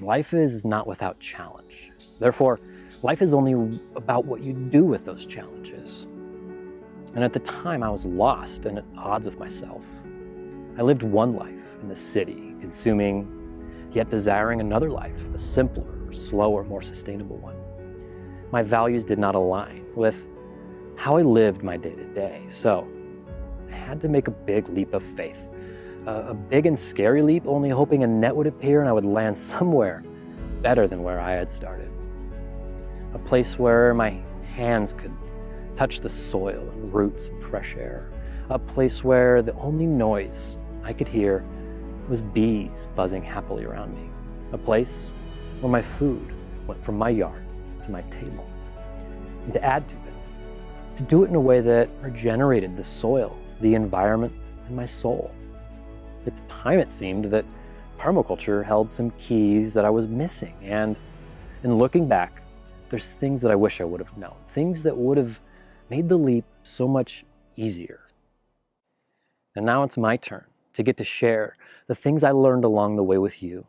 Life is not without challenge. Therefore, life is only about what you do with those challenges. And at the time, I was lost and at odds with myself. I lived one life in the city, consuming, yet desiring another life, a simpler, slower, more sustainable one. My values did not align with how I lived my day-to-day, so I had to make a big leap of faith. A big and scary leap, only hoping a net would appear and I would land somewhere better than where I had started. A place where my hands could touch the soil and roots and fresh air. A place where the only noise I could hear was bees buzzing happily around me. A place where my food went from my yard to my table. And to add to it, to do it in a way that regenerated the soil, the environment, and my soul. At the time, it seemed that permaculture held some keys that I was missing, and in looking back, there's things that I wish I would have known, things that would have made the leap so much easier. And now it's my turn to get to share the things I learned along the way with you,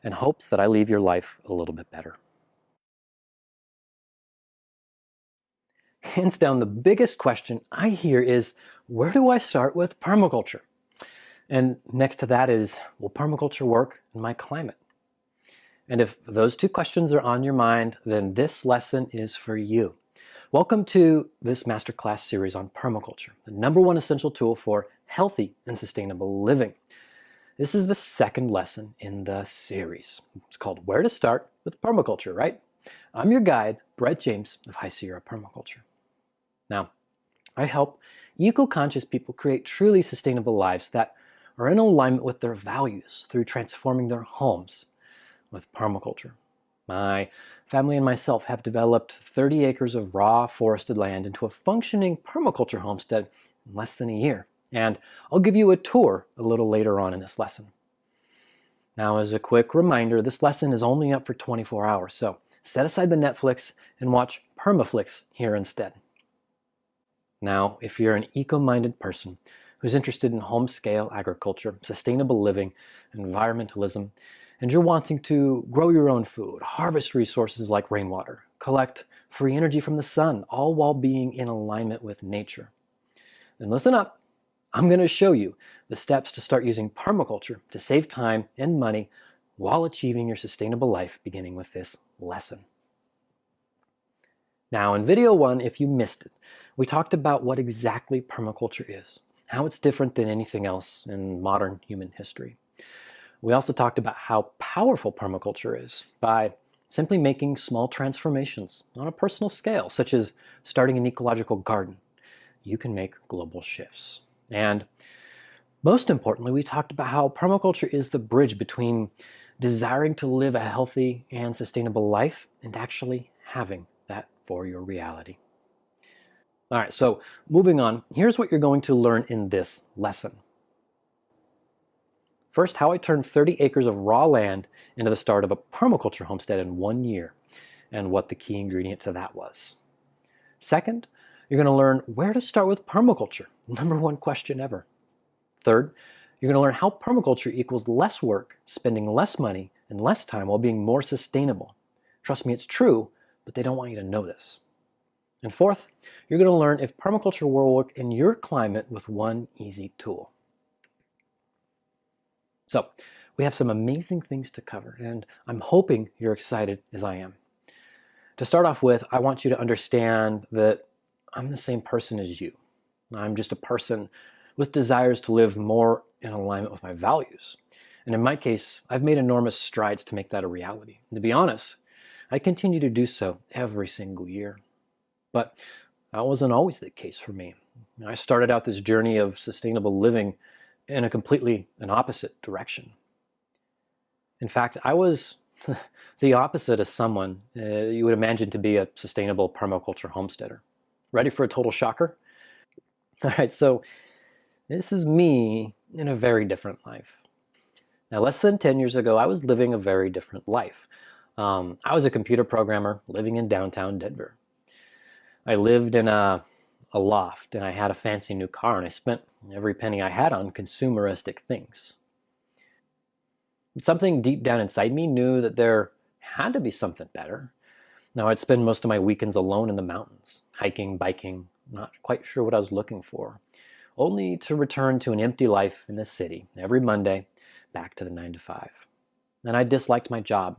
in hopes that I leave your life a little bit better. Hands down, the biggest question I hear is, where do I start with permaculture? And next to that is, will permaculture work in my climate? And if those two questions are on your mind, then this lesson is for you. Welcome to this masterclass series on permaculture, the #1 essential tool for healthy and sustainable living. This is the second lesson in the series. It's called Where to Start with Permaculture, right? I'm your guide, Brett James of High Sierra Permaculture. Now, I help eco-conscious people create truly sustainable lives that are in alignment with their values through transforming their homes with permaculture. My family and myself have developed 30 acres of raw forested land into a functioning permaculture homestead in less than a year. And I'll give you a tour a little later on in this lesson. Now, as a quick reminder, this lesson is only up for 24 hours, so set aside the Netflix and watch Permaflix here instead. Now, if you're an eco-minded person who's interested in home-scale agriculture, sustainable living, environmentalism, and you're wanting to grow your own food, harvest resources like rainwater, collect free energy from the sun, all while being in alignment with nature, then listen up. I'm going to show you the steps to start using permaculture to save time and money while achieving your sustainable life, beginning with this lesson. Now, in video 1, if you missed it, we talked about what exactly permaculture is, how it's different than anything else in modern human history. We also talked about how powerful permaculture is by simply making small transformations on a personal scale, such as starting an ecological garden. You can make global shifts. And most importantly, we talked about how permaculture is the bridge between desiring to live a healthy and sustainable life and actually having that for your reality. All right, so moving on, here's what you're going to learn in this lesson. First, how I turned 30 acres of raw land into the start of a permaculture homestead in 1 year, and what the key ingredient to that was. Second, you're going to learn where to start with permaculture, #1 question ever. Third, you're going to learn how permaculture equals less work, spending less money and less time while being more sustainable. Trust me, it's true, but they don't want you to know this. And fourth, you're going to learn if permaculture will work in your climate with one easy tool. So, we have some amazing things to cover, and I'm hoping you're excited as I am. To start off with, I want you to understand that I'm the same person as you. I'm just a person with desires to live more in alignment with my values. And in my case, I've made enormous strides to make that a reality. And to be honest, I continue to do so every single year. But that wasn't always the case for me. I started out this journey of sustainable living in a completely opposite direction. In fact, I was the opposite of someone you would imagine to be a sustainable permaculture homesteader. Ready for a total shocker? All right, so this is me in a very different life. Now, less than 10 years ago, I was living a very different life. I was a computer programmer living in downtown Denver. I lived in a loft, and I had a fancy new car, and I spent every penny I had on consumeristic things. Something deep down inside me knew that there had to be something better. Now, I'd spend most of my weekends alone in the mountains, hiking, biking, not quite sure what I was looking for, only to return to an empty life in the city every Monday, back to the 9 to 5. And I disliked my job.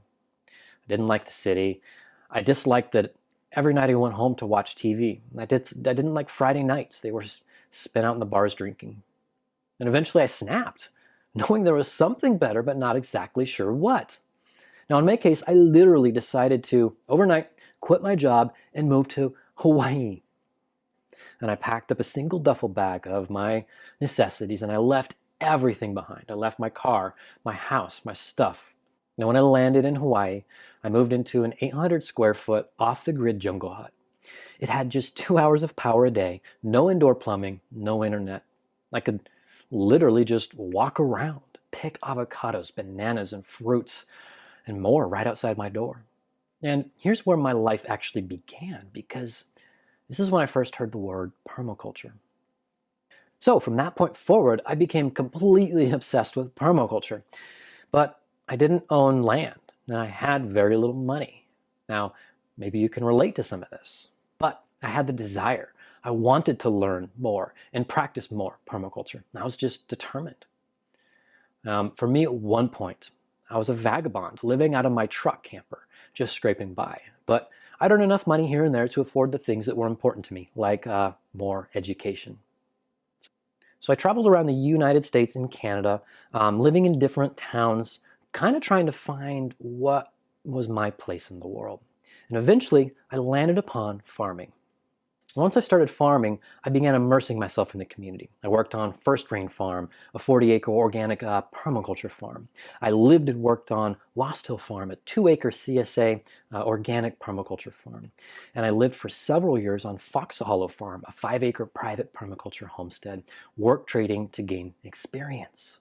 I didn't like the city. I disliked that every night I went home to watch TV. I didn't like Friday nights. They were spent out in the bars drinking. And eventually I snapped, knowing there was something better, but not exactly sure what. Now, in my case, I literally decided to, overnight, quit my job and move to Hawaii. And I packed up a single duffel bag of my necessities and I left everything behind. I left my car, my house, my stuff. Now, when I landed in Hawaii, I moved into an 800 square foot off the grid jungle hut. It had just 2 hours of power a day, no indoor plumbing, no internet. I could literally just walk around, pick avocados, bananas, and fruits, and more right outside my door. And here's where my life actually began, because this is when I first heard the word permaculture. So from that point forward, I became completely obsessed with permaculture. But I didn't own land, and I had very little money. Now, maybe you can relate to some of this, but I had the desire. I wanted to learn more and practice more permaculture. I was just determined. For me, at one point, I was a vagabond living out of my truck camper, just scraping by. But I'd earn enough money here and there to afford the things that were important to me, like more education. So I traveled around the United States and Canada, living in different towns, kind of trying to find what was my place in the world. And eventually, I landed upon farming. Once I started farming, I began immersing myself in the community. I worked on First Rain Farm, a 40-acre organic permaculture farm. I lived and worked on Lost Hill Farm, a 2-acre CSA organic permaculture farm. And I lived for several years on Fox Hollow Farm, a 5-acre private permaculture homestead, work trading to gain experience.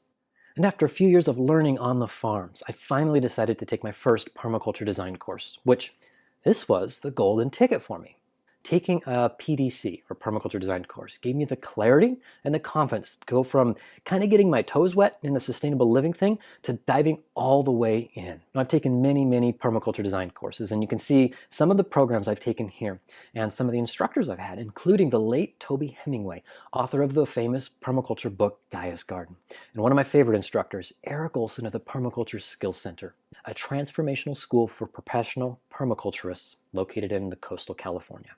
And after a few years of learning on the farms, I finally decided to take my first permaculture design course, which this was the golden ticket for me. Taking a PDC, or permaculture design course, gave me the clarity and the confidence to go from kind of getting my toes wet in the sustainable living thing to diving all the way in. Now, I've taken many permaculture design courses, and you can see some of the programs I've taken here and some of the instructors I've had, including the late Toby Hemingway, author of the famous permaculture book, Gaia's Garden, and one of my favorite instructors, Eric Olson of the Permaculture Skills Center, a transformational school for professional permaculturists located in the coastal California.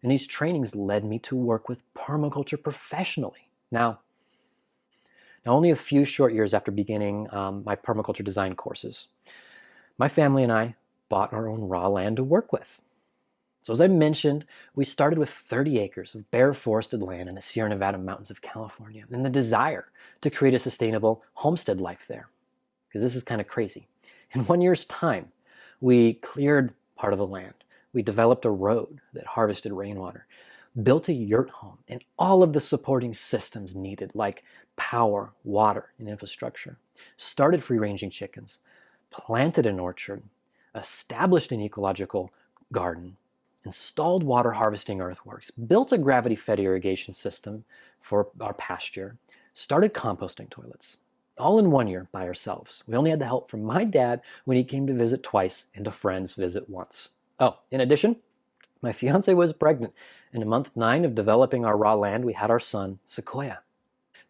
And these trainings led me to work with permaculture professionally. Now only a few short years after beginning my permaculture design courses, my family and I bought our own raw land to work with. So as I mentioned, we started with 30 acres of bare forested land in the Sierra Nevada mountains of California, and the desire to create a sustainable homestead life there. Because this is kind of crazy. In 1 year's time, we cleared part of the land. We developed a road that harvested rainwater, built a yurt home, and all of the supporting systems needed, like power, water, and infrastructure. Started free-ranging chickens, planted an orchard, established an ecological garden, installed water harvesting earthworks, built a gravity-fed irrigation system for our pasture, started composting toilets. All in 1 year by ourselves. We only had the help from my dad when he came to visit twice and a friend's visit once. Oh, in addition, my fiance was pregnant. In month 9 of developing our raw land, we had our son, Sequoia.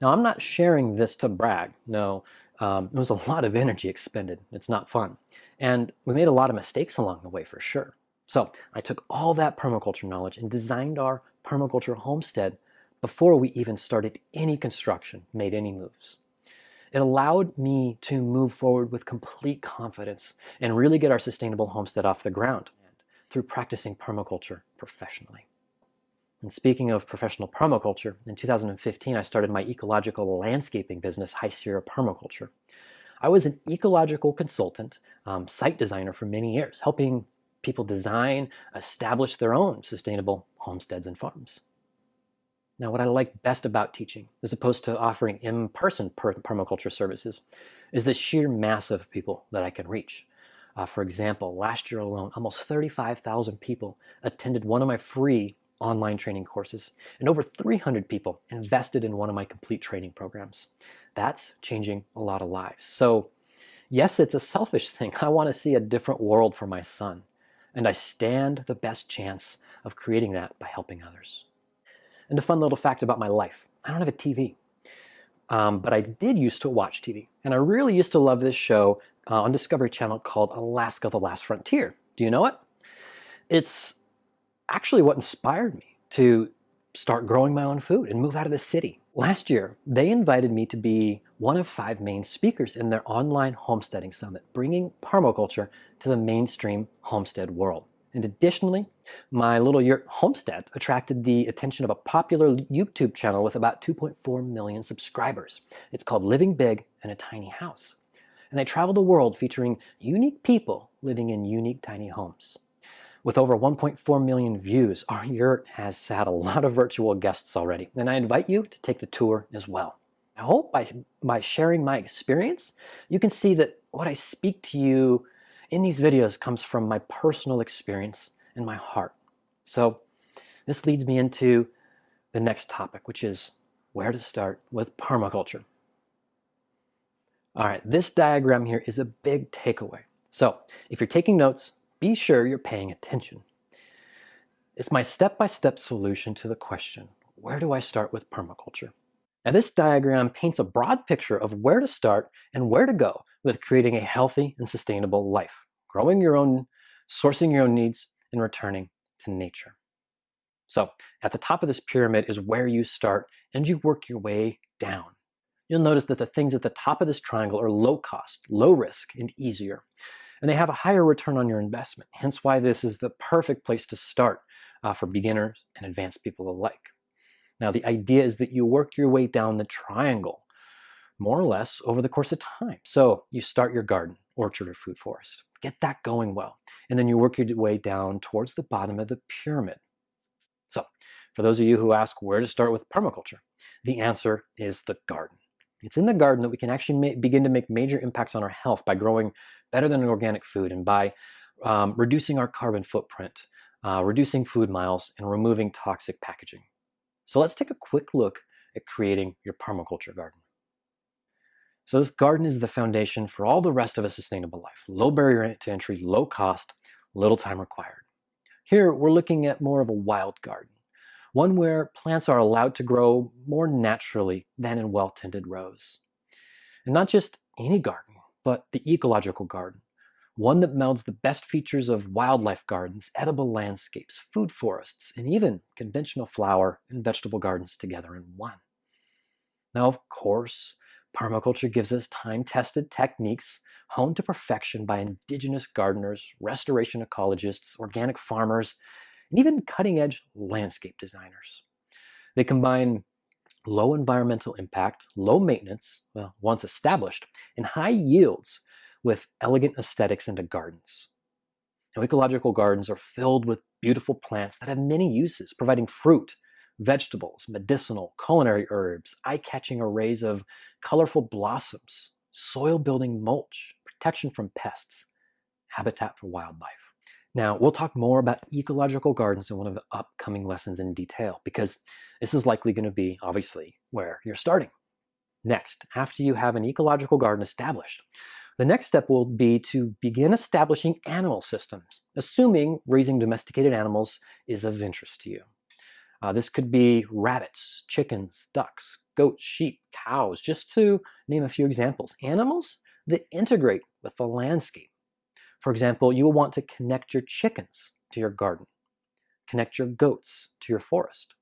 Now, I'm not sharing this to brag. No, it was a lot of energy expended. It's not fun. And we made a lot of mistakes along the way for sure. So I took all that permaculture knowledge and designed our permaculture homestead before we even started any construction, made any moves. It allowed me to move forward with complete confidence and really get our sustainable homestead off the ground through practicing permaculture professionally. And speaking of professional permaculture, in 2015 I started my ecological landscaping business, High Sierra Permaculture. I was an ecological consultant, site designer for many years, helping people design, establish their own sustainable homesteads and farms. Now, what I like best about teaching, as opposed to offering in-person permaculture services, is the sheer mass of people that I can reach. For example, last year alone, almost 35,000 people attended one of my free online training courses, and over 300 people invested in one of my complete training programs. That's changing a lot of lives. So Yes, it's a selfish thing. I want to see a different world for my son, and I stand the best chance of creating that by helping others. And a fun little fact about my life: I don't have a TV, but I did used to watch TV, and I really used to love this show on Discovery Channel called Alaska: The Last Frontier. Do you know it? It's actually what inspired me to start growing my own food and move out of the city. Last year, they invited me to be one of 5 main speakers in their online homesteading summit, bringing permaculture to the mainstream homestead world. And additionally, my little yurt homestead attracted the attention of a popular YouTube channel with about 2.4 million subscribers. It's called Living Big in a Tiny House. And I travel the world featuring unique people living in unique tiny homes. With over 1.4 million views, our yurt has had a lot of virtual guests already, and I invite you to take the tour as well. I hope by sharing my experience, you can see that what I speak to you in these videos comes from my personal experience and my heart. So this leads me into the next topic, which is where to start with permaculture. All right, this diagram here is a big takeaway. So if you're taking notes, be sure you're paying attention. It's my step-by-step solution to the question, where do I start with permaculture? Now, this diagram paints a broad picture of where to start and where to go with creating a healthy and sustainable life, growing your own, sourcing your own needs, and returning to nature. So at the top of this pyramid is where you start, and you work your way down. You'll notice that the things at the top of this triangle are low cost, low risk, and easier. And they have a higher return on your investment, hence why this is the perfect place to start for beginners and advanced people alike. Now, the idea is that you work your way down the triangle, more or less over the course of time. So you start your garden, orchard, or food forest. Get that going well. And then you work your way down towards the bottom of the pyramid. So for those of you who ask where to start with permaculture, the answer is the garden. It's in the garden that we can actually begin to make major impacts on our health by growing better than an organic food and by reducing our carbon footprint, reducing food miles, and removing toxic packaging. So let's take a quick look at creating your permaculture garden. So this garden is the foundation for all the rest of a sustainable life. Low barrier to entry, low cost, little time required. Here we're looking at more of a wild garden, one where plants are allowed to grow more naturally than in well-tended rows. And not just any garden, but the ecological garden, one that melds the best features of wildlife gardens, edible landscapes, food forests, and even conventional flower and vegetable gardens together in one. Now, of course, permaculture gives us time-tested techniques honed to perfection by indigenous gardeners, restoration ecologists, organic farmers, and even cutting-edge landscape designers. They combine low environmental impact, low maintenance, well, once established, and high yields with elegant aesthetics into gardens. Now, ecological gardens are filled with beautiful plants that have many uses, providing fruit, vegetables, medicinal, culinary herbs, eye-catching arrays of colorful blossoms, soil-building mulch, protection from pests, habitat for wildlife. Now, we'll talk more about ecological gardens in one of the upcoming lessons in detail, because this is likely going to be, obviously, where you're starting. Next, after you have an ecological garden established, the next step will be to begin establishing animal systems, assuming raising domesticated animals is of interest to you. This could be rabbits, chickens, ducks, goats, sheep, cows, just to name a few examples. Animals that integrate with the landscape. For example, you will want to connect your chickens to your garden, connect your goats to your forest.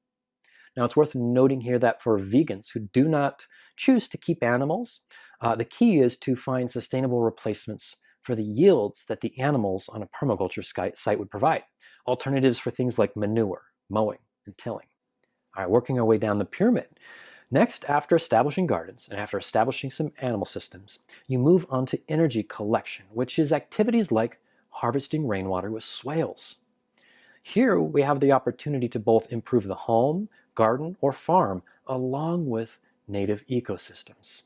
Now, it's worth noting here that for vegans who do not choose to keep animals, the key is to find sustainable replacements for the yields that the animals on a permaculture site would provide. Alternatives for things like manure, mowing, and tilling. All right, working our way down the pyramid. Next, after establishing gardens and after establishing some animal systems, you move on to energy collection, which is activities like harvesting rainwater with swales. Here we have the opportunity to both improve the home, garden, or farm along with native ecosystems.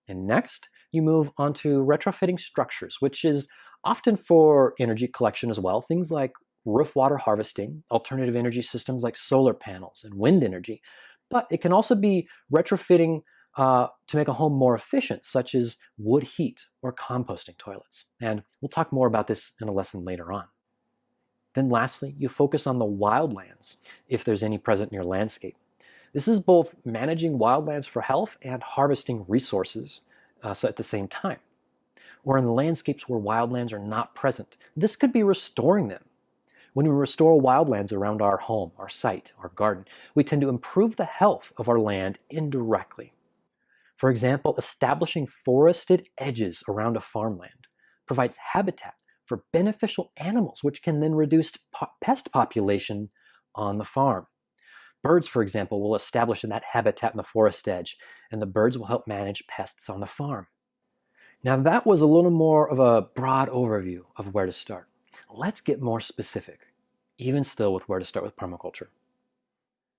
And next, you move on to retrofitting structures, which is often for energy collection as well. Things like roof water harvesting, alternative energy systems like solar panels and wind energy. But it can also be retrofitting to make a home more efficient, such as wood heat or composting toilets. And we'll talk more about this in a lesson later on. Then lastly, you focus on the wildlands, if there's any present in your landscape. This is both managing wildlands for health and harvesting resources so at the same time. Or in landscapes where wildlands are not present, this could be restoring them. When we restore wildlands around our home, our site, our garden, we tend to improve the health of our land indirectly. For example, establishing forested edges around a farmland provides habitat for beneficial animals, which can then reduce pest population on the farm. Birds, for example, will establish that habitat in the forest edge, and the birds will help manage pests on the farm. Now that was a little more of a broad overview of where to start. Let's get more specific, even still with where to start with permaculture.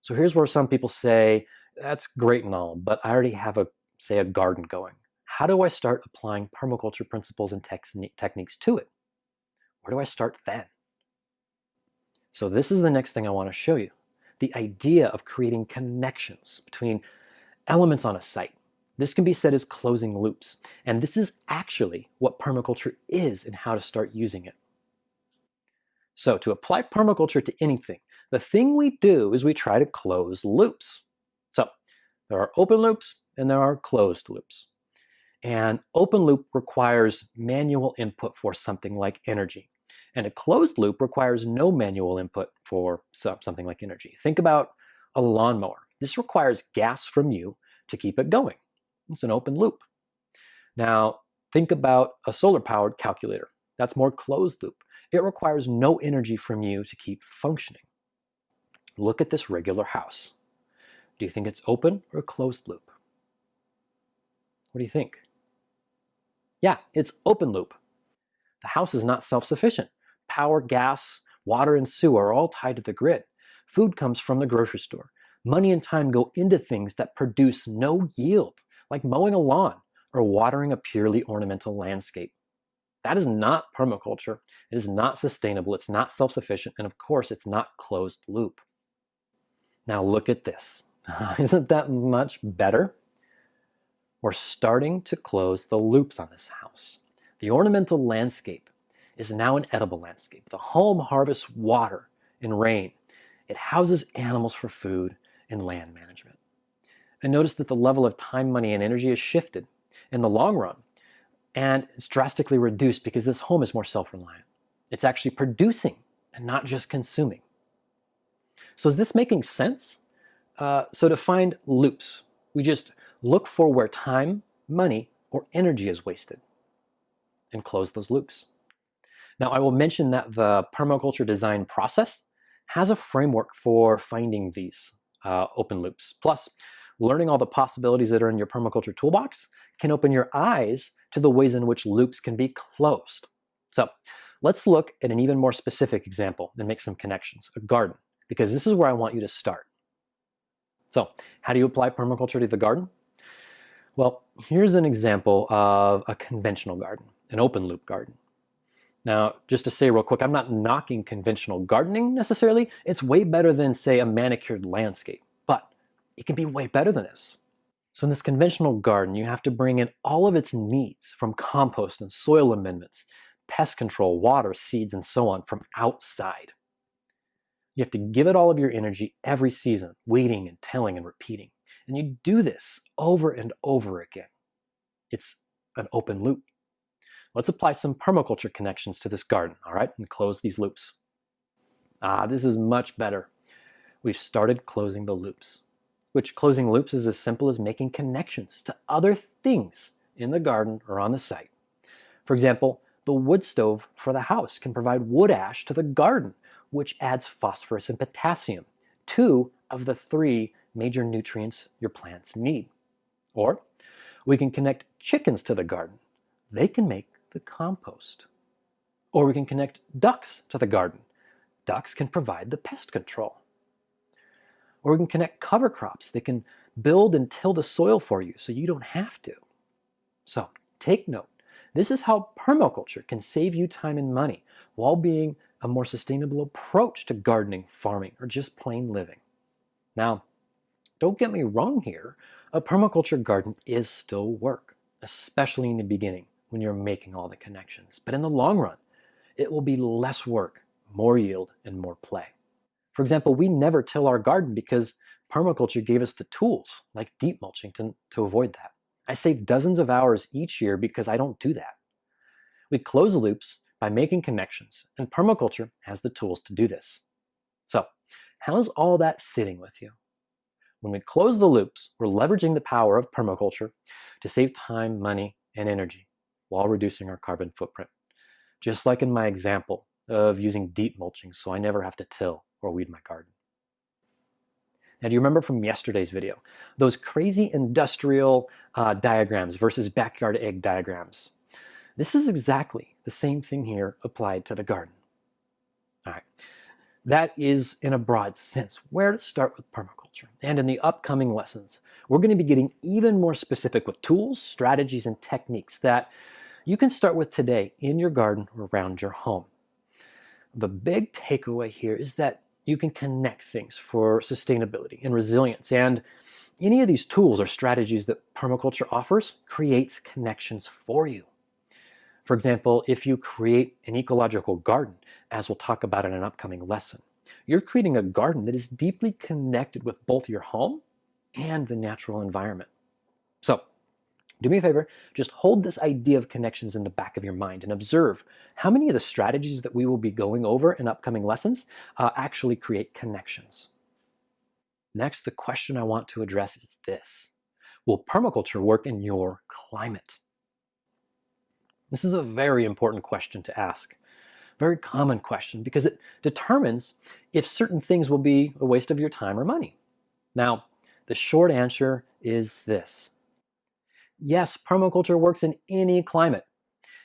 So here's where some people say, that's great and all, but I already have a garden going. How do I start applying permaculture principles and techniques to it? Where do I start then? So this is the next thing I want to show you. The idea of creating connections between elements on a site. This can be said as closing loops. And this is actually what permaculture is and how to start using it. So to apply permaculture to anything, the thing we do is we try to close loops. So there are open loops and there are closed loops. And open loop requires manual input for something like energy. And a closed loop requires no manual input for something like energy. Think about a lawnmower. This requires gas from you to keep it going. It's an open loop. Now, think about a solar-powered calculator. That's more closed loop. It requires no energy from you to keep functioning. Look at this regular house. Do you think it's open or closed loop? What do you think? Yeah, it's open loop. The house is not self-sufficient. Power, gas, water, and sewer are all tied to the grid. Food comes from the grocery store. Money and time go into things that produce no yield, like mowing a lawn or watering a purely ornamental landscape. That is not permaculture. It is not sustainable. It's not self-sufficient. And of course, it's not closed loop. Now look at this. Isn't that much better? We're starting to close the loops on this house. The ornamental landscape is now an edible landscape. The home harvests water and rain. It houses animals for food and land management. And notice that the level of time, money, and energy is shifted in the long run. And it's drastically reduced because this home is more self-reliant. It's actually producing and not just consuming. So is this making sense? So to find loops, we just look for where time, money, or energy is wasted and close those loops. Now, I will mention that the permaculture design process has a framework for finding these open loops. Plus, learning all the possibilities that are in your permaculture toolbox can open your eyes to the ways in which loops can be closed. So let's look at an even more specific example and make some connections, a garden, because this is where I want you to start. So how do you apply permaculture to the garden? Well, here's an example of a conventional garden, an open loop garden. Now, just to say real quick, I'm not knocking conventional gardening necessarily. It's way better than, say, a manicured landscape, but it can be way better than this. So in this conventional garden, you have to bring in all of its needs from compost and soil amendments, pest control, water, seeds, and so on from outside. You have to give it all of your energy every season, weeding and tilling and repeating. And you do this over and over again. It's an open loop. Let's apply some permaculture connections to this garden, all right, and close these loops. This is much better. We've started closing the loops, which closing loops is as simple as making connections to other things in the garden or on the site. For example, the wood stove for the house can provide wood ash to the garden, which adds phosphorus and potassium, 2 of the 3 major nutrients your plants need. Or we can connect chickens to the garden. They can make the compost. Or we can connect ducks to the garden. Ducks can provide the pest control. Or we can connect cover crops. They can build and till the soil for you so you don't have to. So take note. This is how permaculture can save you time and money while being a more sustainable approach to gardening, farming, or just plain living. Now, don't get me wrong here. a permaculture garden is still work, especially in the beginning when you're making all the connections. But in the long run, it will be less work, more yield, and more play. For example, we never till our garden because permaculture gave us the tools, like deep mulching, to avoid that. I save dozens of hours each year because I don't do that. We close the loops by making connections, and permaculture has the tools to do this. So, how's all that sitting with you? When we close the loops, we're leveraging the power of permaculture to save time, money, and energy while reducing our carbon footprint. Just like in my example of using deep mulching so I never have to till or weed my garden. Now, do you remember from yesterday's video, those crazy industrial diagrams versus backyard egg diagrams? This is exactly the same thing here applied to the garden. All right, that is in a broad sense where to start with permaculture. And in the upcoming lessons, we're going to be getting even more specific with tools, strategies, and techniques that you can start with today in your garden or around your home. The big takeaway here is that you can connect things for sustainability and resilience, and any of these tools or strategies that permaculture offers creates connections for you. For example, if you create an ecological garden, as we'll talk about in an upcoming lesson, you're creating a garden that is deeply connected with both your home and the natural environment. So, do me a favor, just hold this idea of connections in the back of your mind and observe how many of the strategies that we will be going over in upcoming lessons actually create connections. Next, the question I want to address is this: will permaculture work in your climate? This is a very important question to ask. Very common question because it determines if certain things will be a waste of your time or money. Now, the short answer is this: yes, permaculture works in any climate.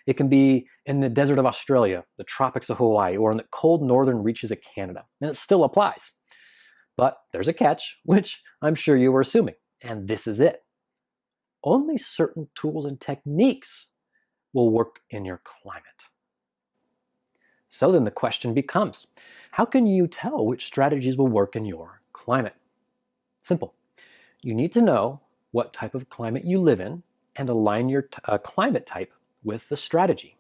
It can be in the desert of Australia, the tropics of Hawaii, or in the cold northern reaches of Canada, and it still applies. But there's a catch, which I'm sure you were assuming, and this is it. Only certain tools and techniques will work in your climate. So then the question becomes, how can you tell which strategies will work in your climate? Simple. You need to know what type of climate you live in and align your climate type with the strategy.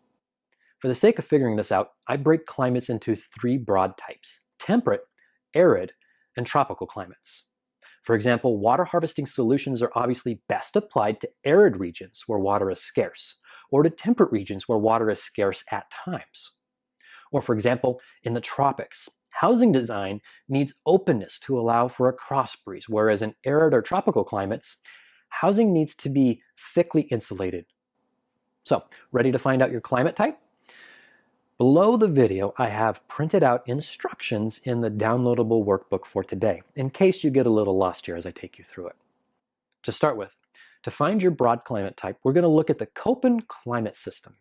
For the sake of figuring this out, I break climates into 3 broad types: temperate, arid, and tropical climates. For example, water harvesting solutions are obviously best applied to arid regions where water is scarce, or to temperate regions where water is scarce at times. Or for example, in the tropics, housing design needs openness to allow for a cross breeze, whereas in arid or tropical climates, housing needs to be thickly insulated. So, ready to find out your climate type? Below the video, I have printed out instructions in the downloadable workbook for today, in case you get a little lost here as I take you through it. To start with, to find your broad climate type, we're going to look at the Köppen climate system.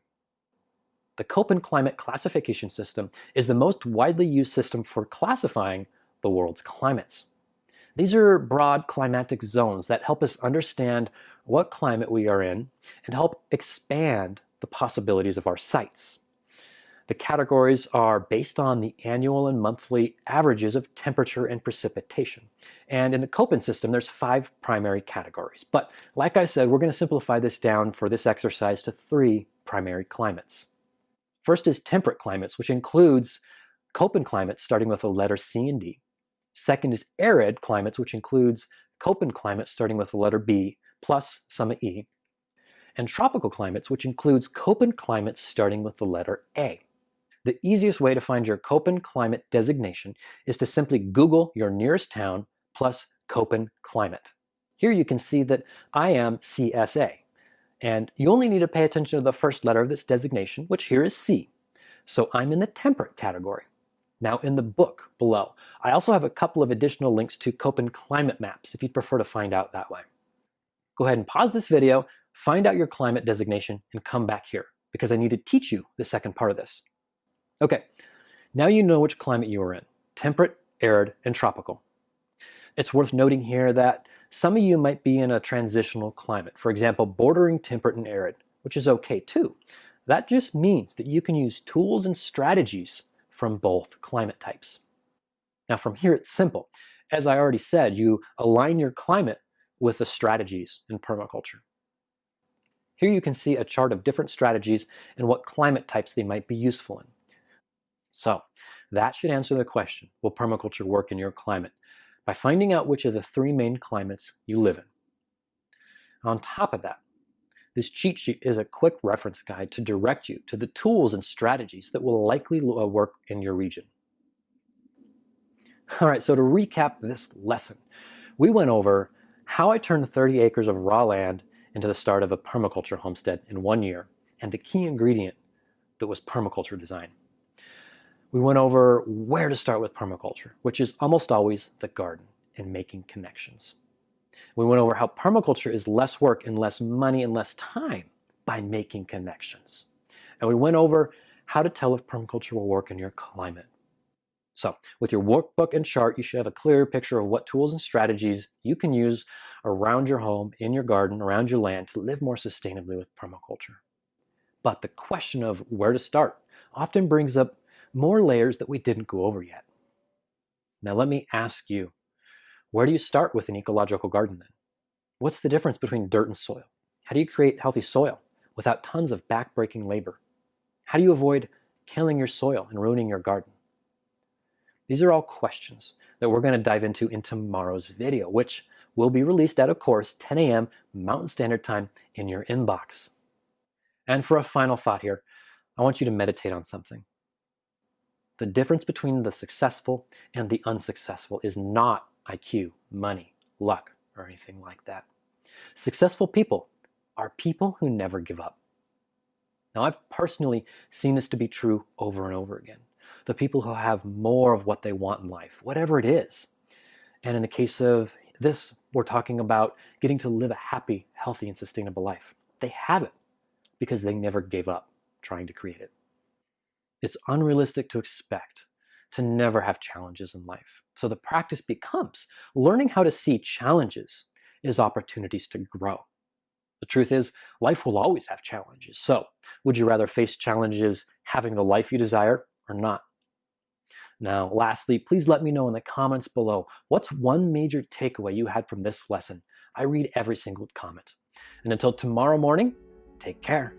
The Köppen climate classification system is the most widely used system for classifying the world's climates. These are broad climatic zones that help us understand what climate we are in and help expand the possibilities of our sites. The categories are based on the annual and monthly averages of temperature and precipitation. And in the Köppen system, there's 5 primary categories. But like I said, we're going to simplify this down for this exercise to 3 primary climates. First is temperate climates, which includes Köppen climates starting with the letter C and D. Second is arid climates, which includes Köppen climates starting with the letter B plus some E. And tropical climates, which includes Köppen climates starting with the letter A. The easiest way to find your Köppen climate designation is to simply Google your nearest town plus Köppen climate. Here you can see that I am CSA. And you only need to pay attention to the first letter of this designation, which here is C. So I'm in the temperate category. Now in the book below, I also have a couple of additional links to Köppen climate maps if you'd prefer to find out that way. Go ahead and pause this video, find out your climate designation, and come back here because I need to teach you the second part of this. Okay, now you know which climate you are in: temperate, arid, and tropical. It's worth noting here that some of you might be in a transitional climate, for example, bordering temperate and arid, which is okay too. That just means that you can use tools and strategies from both climate types. Now from here it's simple. As I already said, you align your climate with the strategies in permaculture. Here you can see a chart of different strategies and what climate types they might be useful in. So that should answer the question, will permaculture work in your climate? By finding out which of the 3 main climates you live in. On top of that, this cheat sheet is a quick reference guide to direct you to the tools and strategies that will likely work in your region. All right, so to recap this lesson, we went over how I turned 30 acres of raw land into the start of a permaculture homestead in 1 year, and the key ingredient that was permaculture design. We went over where to start with permaculture, which is almost always the garden and making connections. We went over how permaculture is less work and less money and less time by making connections. And we went over how to tell if permaculture will work in your climate. So with your workbook and chart, you should have a clearer picture of what tools and strategies you can use around your home, in your garden, around your land to live more sustainably with permaculture. But the question of where to start often brings up more layers that we didn't go over yet. Now let me ask you, where do you start with an ecological garden then? What's the difference between dirt and soil? How do you create healthy soil without tons of back-breaking labor? How do you avoid killing your soil and ruining your garden? These are all questions that we're going to dive into in tomorrow's video, which will be released at, of course, 10 a.m. Mountain Standard Time in your inbox. And for a final thought here, I want you to meditate on something. The difference between the successful and the unsuccessful is not IQ, money, luck, or anything like that. Successful people are people who never give up. Now, I've personally seen this to be true over and over again. The people who have more of what they want in life, whatever it is. And in the case of this, we're talking about getting to live a happy, healthy, and sustainable life. They have it because they never gave up trying to create it. It's unrealistic to expect to never have challenges in life. So the practice becomes learning how to see challenges as opportunities to grow. The truth is, life will always have challenges. So would you rather face challenges having the life you desire or not? Now, lastly, please let me know in the comments below, what's one major takeaway you had from this lesson? I read every single comment. And until tomorrow morning, take care.